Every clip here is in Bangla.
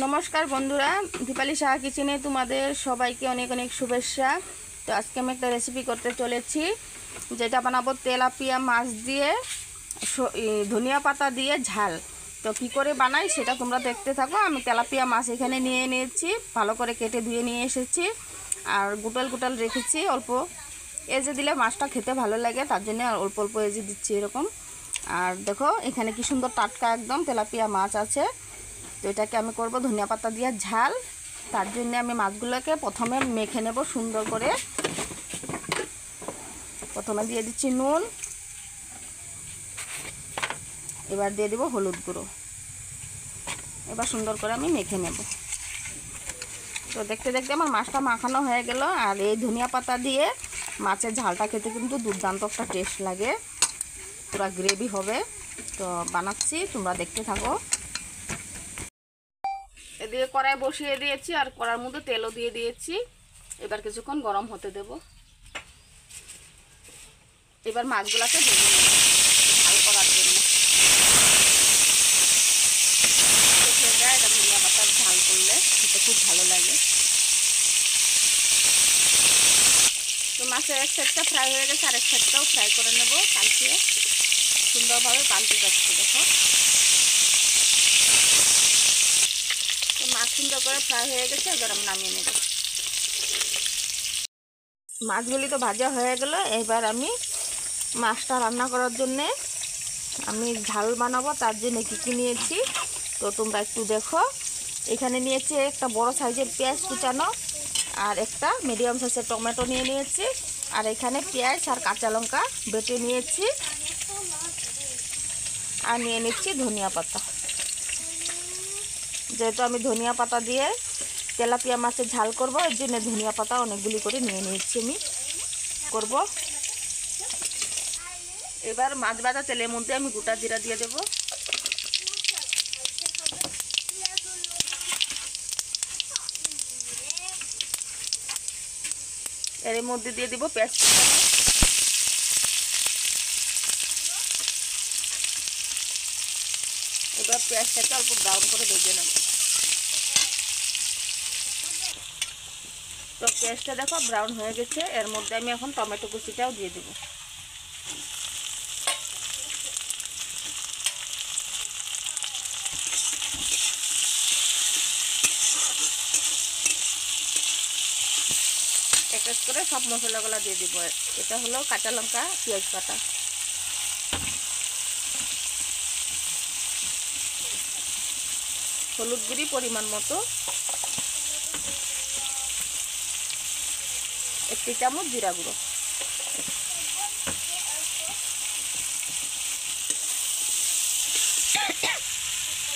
নমস্কার বন্ধুরা, দীপালি সাহা কিচেনে তোমাদের সবাইকে অনেক অনেক শুভেচ্ছা। তো আজকে আমি একটা রেসিপি করতে চলেছি, যেটা বানাবো তেলাপিয়া মাছ দিয়ে ধনিয়া পাতা দিয়ে ঝাল। তো কী করে বানাই সেটা তোমরা দেখতে থাকো। আমি তেলাপিয়া মাছ এখানে নিয়ে নিয়েছি, ভালো করে কেটে ধুয়ে নিয়ে এসেছি, আর গুটাল গুটাল রেখেছি অল্প। এজে দিলে মাছটা খেতে ভালো লাগে, তার জন্য অল্প অল্প এজে দিচ্ছি এরকম। আর দেখো এখানে কি সুন্দর টাটকা একদম তেলাপিয়া মাছ আছে। তো এটাকে আমি করব ধনিয়া পাতা দিয়ে ঝাল। তার জন্য আমি মাছগুলোকে প্রথমে মেখে নেব সুন্দর করে। প্রথমে দিয়ে দিচ্ছি নুন, এবার দিয়ে দেব হলুদ গুঁড়ো। এবার সুন্দর করে আমি মেখে নেব। তো দেখতে দেখতে আমার মাছটা মাখানো হয়ে গেল। আর এই ধনিয়া পাতা দিয়ে মাছের ঝালটা খেতে কিন্তু দুর্দান্ত একটা টেস্ট লাগে, পুরো গ্রেভি হবে। তো বানাচ্ছি, তোমরা দেখতে থাকো। এদিকে কড়াই বসিয়ে দিয়েছি, আর কড়ার মধ্যে তেলও দিয়ে দিয়েছি। এবার কিছুক্ষণ গরম হতে দেব। এবার মাছগুলোকে ভেজে নেব ঝাল করার জন্য। এটা ধনিয়া পাতার ঝাল করলে খেতে খুব ভালো লাগে। তো মাছের এক সাইডটা ফ্রাই হয়ে গেছে, আর এক সাইডটাও ফ্রাই করে নেব পাল্টিয়ে। সুন্দরভাবে পাল্টে যাচ্ছে দেখো। তো মাছ সুন্দর করে ফ্রাই হয়ে গেছে, এবার আমি নামিয়ে নেব। মাছগুলি তো ভাজা হয়ে গেল। এবার আমি মাছটা রান্না করার জন্যে আমি ঝাল বানাবো, তার জন্য কী কী নিয়েছি তো তোমরা একটু দেখো। এখানে নিয়েছি একটা বড় সাইজের পেঁয়াজ কুচানো, আর একটা মিডিয়াম সাইজের টমেটো নিয়ে নিয়েছি, আর এখানে পেঁয়াজ আর কাঁচা লঙ্কা বেটে নিয়েছি, আর নিয়ে নিচ্ছি ধনিয়া পাতা। যেহেতু আমি ধনিয়া পাতা দিয়ে তেলাপিয়া মাছের ঝাল করব, এর জন্য ধনিয়া পাতা অনেকগুলি করে নিয়ে নিচ্ছি আমি করব। এবার মাছ ভাজা তেলের মধ্যে আমি গোটা জিরা দিয়ে দেব। এর মধ্যে দিয়ে দিব পেঁয়াজ কুচানো। এবার পেঁয়াজটাকে অল্প ব্রাউন করে ভেজে নেব। তো পেঁয়াজটা দেখো ব্রাউন হয়ে গেছে। এর মধ্যে আমি এখন টমেটো কুচিটাও দিয়ে দেব। এক এক করে সব মশলাগুলো দিয়ে দিব। এটা হলো কাঁচা লঙ্কা, পেঁয়াজ বাটা, হলুদ গুঁড়ি পরিমাণ মতো, 1 চামচ জিরা গুঁড়ো,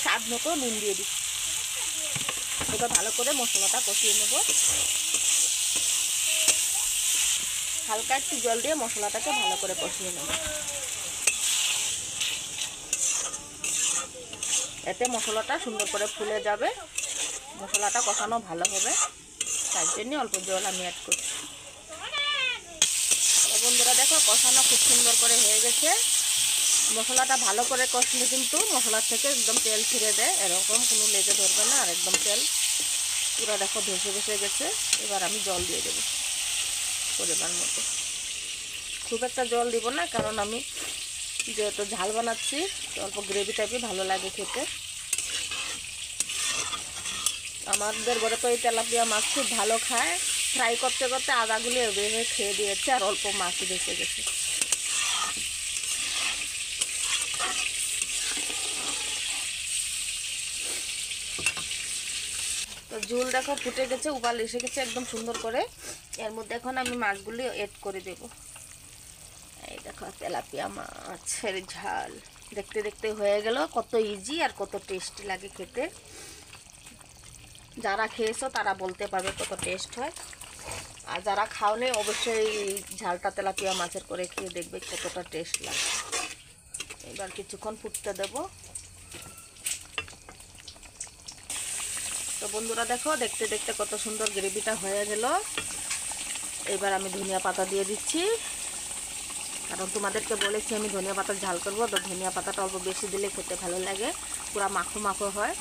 স্বাদ মতো নুন দিয়ে দিই। এবার ভালো করে মশলাটা কষিয়ে নেব। হালকা একটু জল দিয়ে মশলাটাকে ভালো করে কষিয়ে নেব। এতে মশলাটা সুন্দর করে ফুলে যাবে, মশলাটা কষানো ভালো হবে, তার জন্য অল্প জল আমি অ্যাড করছি। বন্ধুরা দেখো কষানো খুব সুন্দর করে হয়ে গেছে। মশলাটা ভালো করে কষলে কিন্তু মশলার থেকে একদম তেল ছিঁড়ে দেয়, এরকম কোনো লেগে ধরবে না। আর একদম তেল পুরো দেখো ভেসে ভেসে গেছে। এবার আমি জল দিয়ে দেবো পরিমাণ মতো। খুব একটা জল দিব না, কারণ আমি যেহেতু ঝাল বানাচ্ছি অল্প গ্রেভি টাইপই ভালো লাগে খেতে। আমাদের ঘরে তো এই তেলাপিয়া মাছ খুব ভালো খায়। ফ্রাই করতে করতে আদাগুলি এভাবে খেয়ে দিয়েছে, আর অল্প মাছই বেঁচে গেছে। তো ঝোল দেখো ফুটে গেছে, উবাল এসে গেছে একদম সুন্দর করে। এর মধ্যে এখন আমি মাছগুলি এড করে দেব। এই দেখো তেলাপিয়া মাছের ঝাল দেখতে দেখতে হয়ে গেল। কত ইজি আর কত টেস্টি লাগে খেতে। যারা খেয়েছো তারা বলতে পারবে কত টেস্ট হয়, আর যারা খাওনি অবশ্যই ঝালটা তেলাপিয়া মাছের করে খেয়ে দেখবে কতটা টেস্ট লাগে। এবার কিছুক্ষণ ফুটতে দেব। তো বন্ধুরা দেখো দেখতে দেখতে কত সুন্দর গ্রেভিটা হয়ে গেল। এবার আমি ধনিয়া পাতা দিয়ে দিচ্ছি, কারণ তোমাদেরকে বলেছি আমি ধনিয়া পাতার ঝাল করব। তো ধনিয়া পাতাটা অল্প বেশি দিলে খেতে ভালো লাগে, পুরো মাখো মাখো হয়।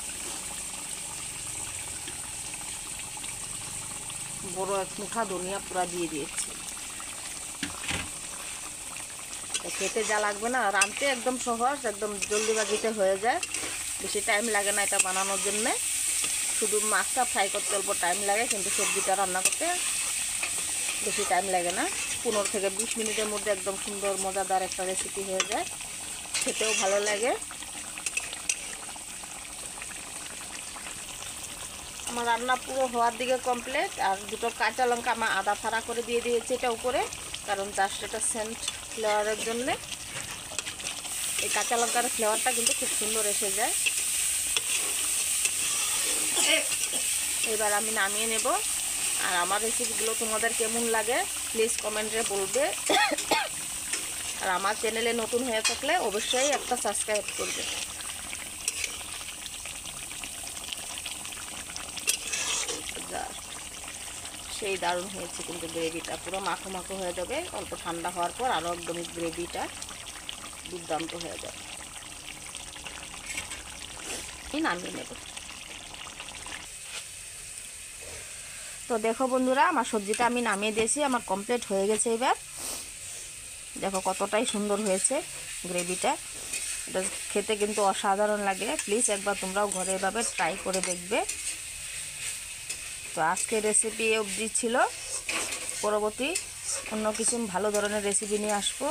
বড় এক মুঠা ধনিয়া পুরা দিয়ে দিয়েছি। খেতে যা লাগবে না, রাঁধতে একদম সহজ, একদম জলদিবাজিতে হয়ে যায়, বেশি টাইম লাগে না এটা বানানোর জন্যে। শুধু মাছটা ফ্রাই করতে অল্প টাইম লাগে, কিন্তু সবজিটা রান্না করতে বেশি টাইম লাগে না। 15 থেকে 20 মিনিটের মধ্যে একদম সুন্দর মজাদার একটা রেসিপি হয়ে যায়, খেতেও ভালো লাগে। আমার রান্না পুরো হওয়ার দিকে কমপ্লিট। আর দুটো কাঁচা লঙ্কা আমার আদা ফাড়া করে দিয়ে দিয়েছি এটা উপরে, কারণ জাস্ট এটা সেন্ট ফ্লেভারের জন্যে। এই কাঁচা লঙ্কার ফ্লেভারটা কিন্তু খুব সুন্দর এসে যায়। এবার আমি নামিয়ে নেব। আর আমার রেসিপিগুলো তোমাদের কেমন লাগে প্লিজ কমেন্টে বলবে। আর আমার চ্যানেলে নতুন হয়ে থাকলে অবশ্যই একটা সাবস্ক্রাইব করবে। সেই দারুণ হয়েছে কিন্তু গ্রেভিটা, পুরো মাখো মাখো হয়ে যাবে। অল্প ঠান্ডা হওয়ার পর আরও একদমই গ্রেভিটা দুর্দান্ত হয়ে যাবে। নামিয়ে নেব। তো দেখো বন্ধুরা, আমার সবজিটা আমি নামিয়ে দিয়েছি, আমার কমপ্লিট হয়ে গেছে। এবার দেখো কতটাই সুন্দর হয়েছে গ্রেভিটা। এটা খেতে কিন্তু অসাধারণ লাগে। প্লিজ একবার তোমরাও ঘরে এভাবে ট্রাই করে দেখবে। তো আজকের রেসিপি অবধি ছিল, পরবর্তী অন্য কিছু ভালো ধরনের রেসিপি নিয়ে আসবো।